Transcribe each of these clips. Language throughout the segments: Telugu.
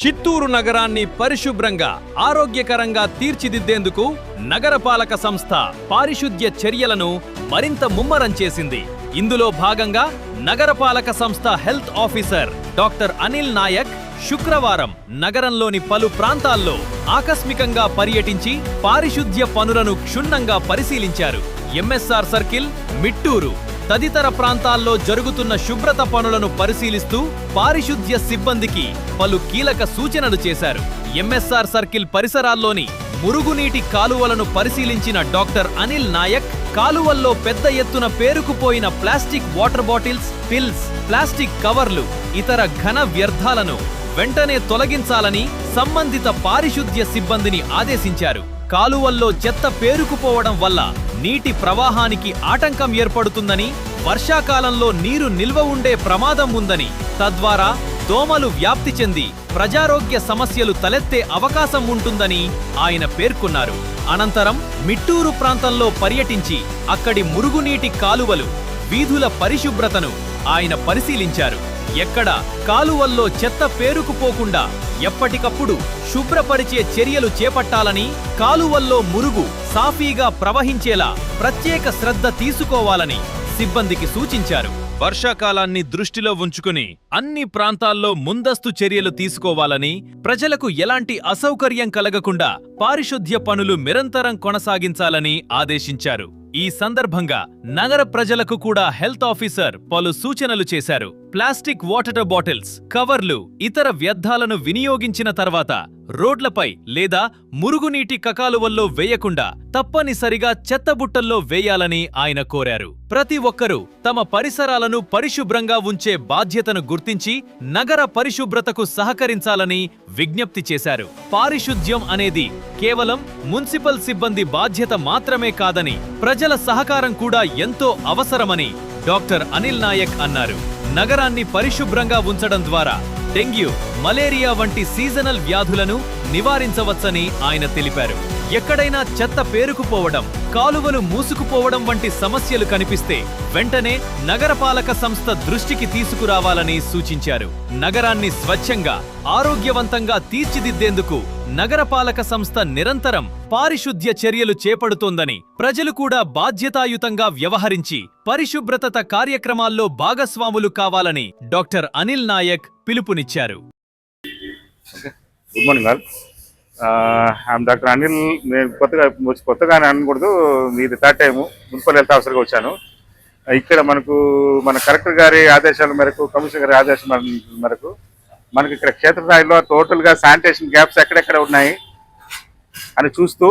చిత్తూరు నగరాన్ని పరిశుభ్రంగా ఆరోగ్యకరంగా తీర్చిదిద్దేందుకు నగరపాలక సంస్థ పారిశుద్ధ్య చర్యలను మరింత ముమ్మరం చేసింది. ఇందులో భాగంగా నగరపాలక సంస్థ health officer doctor Anil Nayak శుక్రవారం నగరంలోని పలు ప్రాంతాల్లో ఆకస్మికంగా పర్యటించి పారిశుద్ధ్య పనులను క్షుణ్ణంగా పరిశీలించారు. ఎంఎస్ఆర్ సర్కిల్, మిట్టూరు తదితర ప్రాంతాల్లో జరుగుతున్న శుభ్రత పనులను పరిశీలిస్తూ పారిశుద్ధ్య సిబ్బందికి పలు కీలక సూచనలు చేశారు. ఎంఎస్ఆర్ సర్కిల్ పరిసరాల్లోని మురుగునీటి కాలువలను పరిశీలించిన డాక్టర్ అనిల్ నాయక్ కాలువల్లో పెద్ద ఎత్తున పేరుకుపోయిన plastic water bottles, pills, plastic కవర్లు, ఇతర ఘన వ్యర్థాలను వెంటనే తొలగించాలని సంబంధిత పారిశుద్ధ్య సిబ్బందిని ఆదేశించారు. కాలువల్లో చెత్త పేరుకుపోవడం వల్ల నీటి ప్రవాహానికి ఆటంకం ఏర్పడుతుందని, వర్షాకాలంలో నీరు నిల్వ ఉండే ప్రమాదం ఉందని, తద్వారా దోమలు వ్యాప్తి చెంది ప్రజారోగ్య సమస్యలు తలెత్తే అవకాశం ఉంటుందని ఆయన పేర్కొన్నారు. అనంతరం మిట్టూరు ప్రాంతంలో పర్యటించి అక్కడి మురుగునీటి కాలువలు, వీధుల పరిశుభ్రతను ఆయన పరిశీలించారు. ఎక్కడ కాలువల్లో చెత్త పేరుకుపోకుండా ఎప్పటికప్పుడు శుభ్రపరిచే చర్యలు చేపట్టాలని, కాలువల్లో మురుగు సాఫీగా ప్రవహించేలా ప్రత్యేక శ్రద్ధ తీసుకోవాలని సిబ్బందికి సూచించారు. వర్షాకాలాన్ని దృష్టిలో ఉంచుకుని అన్ని ప్రాంతాల్లో ముందస్తు చర్యలు తీసుకోవాలని, ప్రజలకు ఎలాంటి అసౌకర్యం కలగకుండా పారిశుద్ధ్య పనులు నిరంతరం కొనసాగించాలని ఆదేశించారు. ఈ సందర్భంగా నగర ప్రజలకు కూడా హెల్త్ ఆఫీసర్ పలు సూచనలు చేశారు. ప్లాస్టిక్ వాటర్ బాటిల్స్, కవర్లు, ఇతర వ్యర్థాలను వినియోగించిన తర్వాత రోడ్లపై లేదా మురుగునీటి కకాలువల్లో వేయకుండా తప్పనిసరిగా చెత్తబుట్టల్లో వేయాలని ఆయన కోరారు. ప్రతి ఒక్కరూ తమ పరిసరాలను పరిశుభ్రంగా ఉంచే బాధ్యతను గుర్తించి నగర పరిశుభ్రతకు సహకరించాలని విజ్ఞప్తి చేశారు. పారిశుద్ధ్యం అనేది కేవలం మున్సిపల్ సిబ్బంది బాధ్యత మాత్రమే కాదని, ప్రజల సహకారం కూడా ఎంతో అవసరమని డాక్టర్ అనిల్ నాయక్ అన్నారు. నగరాన్ని పరిశుభ్రంగా ఉంచడం ద్వారా డెంగ్యూ, మలేరియా వంటి సీజనల్ వ్యాధులను నివారించవచ్చని ఆయన తెలిపారు. ఎక్కడైనా చెత్త పేరుకుపోవడం, కాలువలు మూసుకుపోవడం వంటి సమస్యలు కనిపిస్తే వెంటనే నగరపాలక సంస్థ దృష్టికి తీసుకురావాలని సూచించారు. నగరాన్ని స్వచ్ఛంగా, ఆరోగ్యవంతంగా తీర్చిదిద్దేందుకు నగరపాలక సంస్థ నిరంతరం పారిశుద్ధ్య చర్యలు చేపడుతోందని, ప్రజలు కూడా బాధ్యతాయుతంగా వ్యవహరించి పరిశుభ్రత కార్యక్రమాల్లో భాగస్వాములు కావాలని డాక్టర్ అనిల్ నాయక్ పిలుపునిచ్చారు. Good morning all. I'm doctor Anil. నేను కొత్తగానే అనకూడదు, ఇది థర్డ్ టైము మున్సిపల్ హెల్త్ ఆఫీసర్గా వచ్చాను. ఇక్కడ మన కలెక్టర్ గారి ఆదేశాల మేరకు, కమిషనర్ గారి ఆదేశాల మేరకు మనకి ఇక్కడ క్షేత్రస్థాయిలో టోటల్గా శానిటేషన్ గ్యాప్స్ ఎక్కడెక్కడ ఉన్నాయి అని చూస్తూ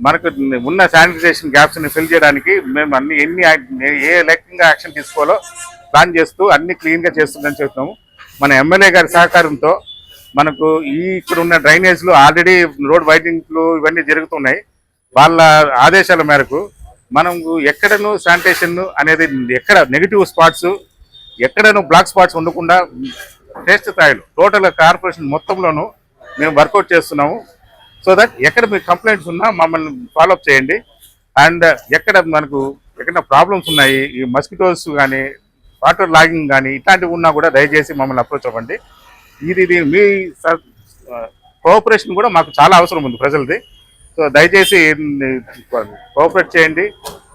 మనకు ఉన్న శానిటైజేషన్ గ్యాప్స్ని ఫిల్ చేయడానికి మేము ఏ లెక్కగా యాక్షన్ తీసుకోవాలో ప్లాన్ చేస్తూ అన్ని క్లీన్గా చేస్తుందని చెప్తున్నాము. మన ఎమ్మెల్యే గారి సహకారంతో మనకు ఇక్కడ ఉన్న డ్రైనేజ్లు ఆల్రెడీ రోడ్ వైడింగ్లు ఇవన్నీ జరుగుతున్నాయి. వాళ్ళ ఆదేశాల మేరకు మనం ఎక్కడను శానిటేషన్ అనేది, ఎక్కడ నెగిటివ్ స్పాట్స్, ఎక్కడను బ్లాక్ స్పాట్స్ ఉండకుండా టెస్ట్ స్థాయిలో టోటల్ కార్పొరేషన్ మొత్తంలోనూ మేము వర్కౌట్ చేస్తున్నాము. సో దట్ ఎక్కడ మీకు కంప్లైంట్స్ ఉన్నా మమ్మల్ని ఫాలోఅప్ చేయండి. అండ్ ఎక్కడ ప్రాబ్లమ్స్ ఉన్నాయి, ఈ మస్కిటోస్ కానీ, వాటర్ లాగింగ్ కానీ ఇట్లాంటివి ఉన్నా కూడా దయచేసి మమ్మల్ని అప్రోచ్ అవ్వండి. ఇది మీ కోఆపరేషన్ కూడా మాకు చాలా అవసరం ఉంది ప్రజలది. సో దయచేసి కోఆపరేట్ చేయండి.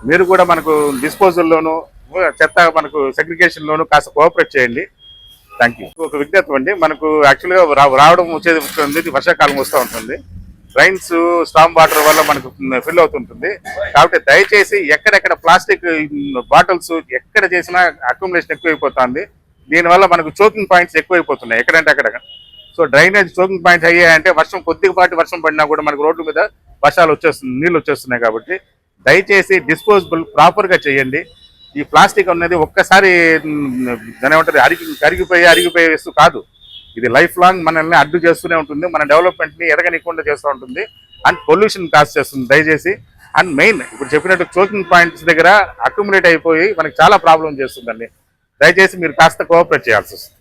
మీరు కూడా మనకు డిస్పోజల్లోనూ, చెత్త మనకు సెగ్రిగేషన్లోనూ కాస్త కోఆపరేట్ చేయండి. Thank you. ఒక విజ్ఞప్తి అండి, మనకు యాక్చువల్గా రావడం వచ్చేది వర్షాకాలం వస్తూ ఉంటుంది. రైన్స్, స్టామ్ వాటర్ వల్ల మనకు ఫిల్ అవుతుంటుంది. కాబట్టి దయచేసి ఎక్కడెక్కడ ప్లాస్టిక్ బాటిల్స్ ఎక్కడ చేసినా అక్యుములేషన్ ఎక్కువైపోతుంది. దీనివల్ల మనకు చోకింగ్ పాయింట్స్ ఎక్కువైపోతున్నాయి ఎక్కడంటే అక్కడ. సో డ్రైనేజ్ చోకింగ్ పాయింట్స్ అయ్యాయంటే కొద్దిపాటి వర్షం పడినా కూడా మనకు రోడ్ల మీద నీళ్ళు వచ్చేస్తున్నాయి. కాబట్టి దయచేసి డిస్పోజబుల్ ప్రాపర్గా చేయండి. ఈ ప్లాస్టిక్ అనేది ఒక్కసారి అరిగిపోయే వస్తువు కాదు. ఇది లైఫ్ లాంగ్ మనల్ని అడ్డు చేస్తూనే ఉంటుంది, మన డెవలప్మెంట్ని ఎరగనికుండా చేస్తూ ఉంటుంది, అండ్ పొల్యూషన్ కాజ్ చేస్తుంది. దయచేసి అండ్ మెయిన్ ఇప్పుడు చెప్పినట్టు చోకింగ్ పాయింట్స్ దగ్గర అక్యుములేట్ అయిపోయి మనకి చాలా ప్రాబ్లం చేస్తుందండి. దయచేసి మీరు కాస్త కోఆపరేట్ చేయాల్సి వస్తుంది.